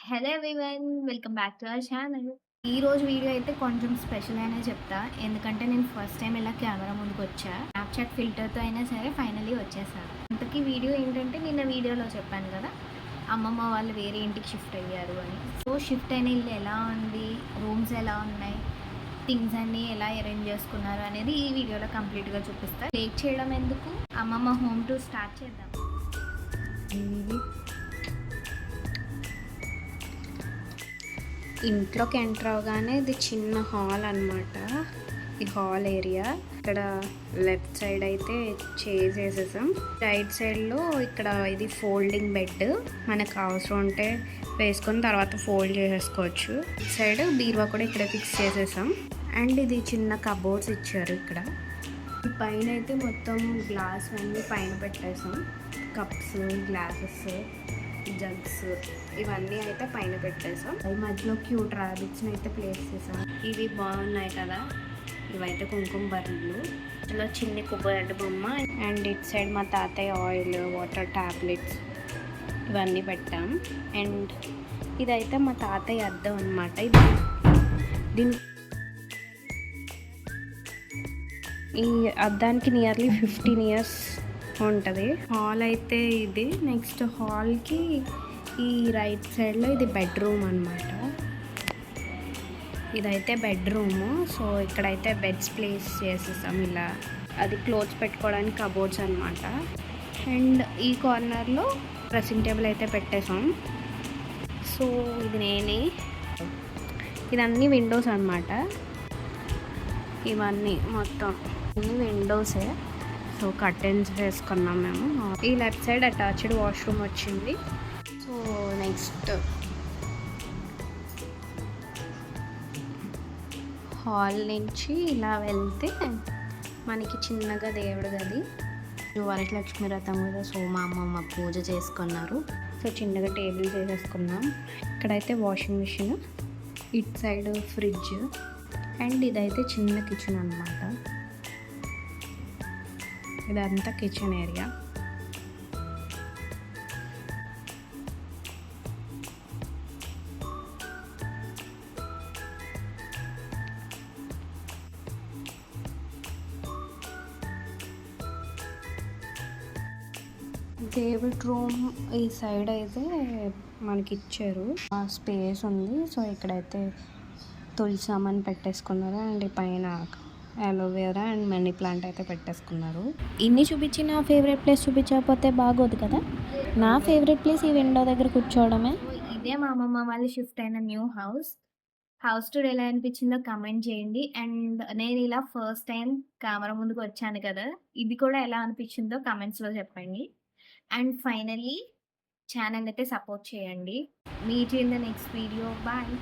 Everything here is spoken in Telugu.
Hello everyone. Welcome back to our channel. ఈరోజు వీడియో అయితే కొంచెం స్పెషల్ అనే చెప్తా. ఎందుకంటే నేను ఫస్ట్ టైం ఇలా కెమెరా ముందుకొచ్చా. స్నాప్‌చాట్ ఫిల్టర్‌తో అయినా సరే ఫైనల్లీ వచ్చేసాను. ఇంతకీ వీడియో ఏంటంటే నిన్న వీడియోలో చెప్పాను కదా! అమ్మమ్మ వాళ్ళు వేరే ఇంటికి షిఫ్ట్ అయ్యారు అని. సో, షిఫ్ట్ అయిన ఇల్లు ఎలా ఉంది? రూమ్స్ ఎలా ఉన్నాయి? థింగ్స్ అన్నీ ఎలా అరేంజ్ చేసుకున్నారు అనేది ఈ వీడియోలో కంప్లీట్‌గా చూపిస్తా. లేట్ చేయడం ఎందుకు? అమ్మమ్మ హోమ్ టూర్ స్టార్ట్ చేద్దాం. ఇంట్లోకి ఎంటర్ అవగానే ఇది చిన్న హాల్ అనమాట. ఈ హాల్ ఏరియా ఇక్కడ లెఫ్ట్ సైడ్ అయితే చైర్స్ వేసేసాం. రైట్ సైడ్లో ఇక్కడ ఇది ఫోల్డింగ్ బెడ్, మనకు అవసరం ఉంటే వేసుకొని తర్వాత ఫోల్డ్ చేసేసుకోవచ్చు. ఇటు సైడ్ బీరువా కూడా ఇక్కడ ఫిక్స్ చేసేసాం. అండ్ ఇది చిన్న కబోర్డ్స్ ఇచ్చారు ఇక్కడ. పైన అయితే మొత్తం గ్లాస్ అన్నీ పైన పెట్టేసాం. కప్స్, గ్లాసెస్, జగ్స్ ఇవన్నీ అయితే పైన పెట్టేసాం. ఈ మధ్యలో క్యూట్ ర్యాబిట్స్ని అయితే ప్లేస్ చేసాం. ఇవి బాగున్నాయి కదా, ఇవైతే కుంకుమ బర్రెలు. ఇందులో చిన్ని కొబ్బరి బొమ్మ. అండ్ ఇటు సైడ్ మా తాతయ్య ఆయిల్, వాటర్ ట్యాబ్లెట్స్ ఇవన్నీ పెట్టాం. అండ్ ఇదైతే మా తాతయ్య అద్దం అనమాట. దీని ఈ అద్దానికి నియర్లీ 15 years ఉంటుంది. హాల్ అయితే ఇది. నెక్స్ట్ హాల్కి ఈ రైట్ సైడ్లో ఇది బెడ్రూమ్ అనమాట. ఇదైతే బెడ్రూము. సో ఇక్కడైతే బెడ్స్ ప్లేస్ చేసేసాం ఇలా. అది క్లోత్స్ పెట్టుకోవడానికి కబోర్డ్స్ అనమాట. అండ్ ఈ కార్నర్లో డ్రెస్సింగ్ టేబుల్ అయితే పెట్టేసాం. సో ఇది నేనే. ఇదన్నీ విండోస్ అనమాట. ఇవన్నీ మొత్తం అన్ని విండోసే. సో కర్టెన్స్ వేసుకున్నాం మేము. ఈ లెఫ్ట్ సైడ్ అటాచ్డ్ వాష్రూమ్ వచ్చింది. సో నెక్స్ట్ హాల్ నుంచి ఇలా వెళ్తే మనకి చిన్నగా దేవుడు గది. వరలక్ష్మి వ్రతం కదా, సో మా అమ్మమ్మ పూజ చేసుకున్నారు. సో చిన్నగా టేబుల్ చేసేసుకున్నాం. ఇక్కడైతే వాషింగ్ మిషన్, ఇటు సైడ్ ఫ్రిడ్జ్. అండ్ ఇదైతే చిన్న కిచెన్ అన్నమాట. ఇదంతా కిచెన్ ఏరియా. దేవుడ్ రూమ్ ఈ సైడ్ అయితే మనకి ఇచ్చారు. ఆ స్పేస్ ఉంది. సో ఇక్కడైతే తులసి సామాన్ పెట్టేసుకున్నారు. అండ్ పైన అలోవేరా అండ్ మనీ ప్లాంట్ అయితే పెట్టేసుకున్నారు. ఇన్ని చూపించి నా ఫేవరెట్ ప్లేస్ చూపించకపోతే బాగోదు కదా. నా ఫేవరెట్ ప్లేస్ ఈ విండో దగ్గర కూర్చోవడమే. ఇదే మా అమ్మమ్మ వాళ్ళు షిఫ్ట్ అయిన న్యూ హౌస్ టూర్ ఎలా అనిపించిందో కమెంట్ చేయండి. అండ్ నేను ఇలా ఫస్ట్ టైం కెమెరా ముందుకు వచ్చాను కదా, ఇది కూడా ఎలా అనిపించిందో కమెంట్స్లో చెప్పండి. అండ్ ఫైనల్లీ ఛానల్ అయితే సపోర్ట్ చేయండి. Meet in the next video. Bye.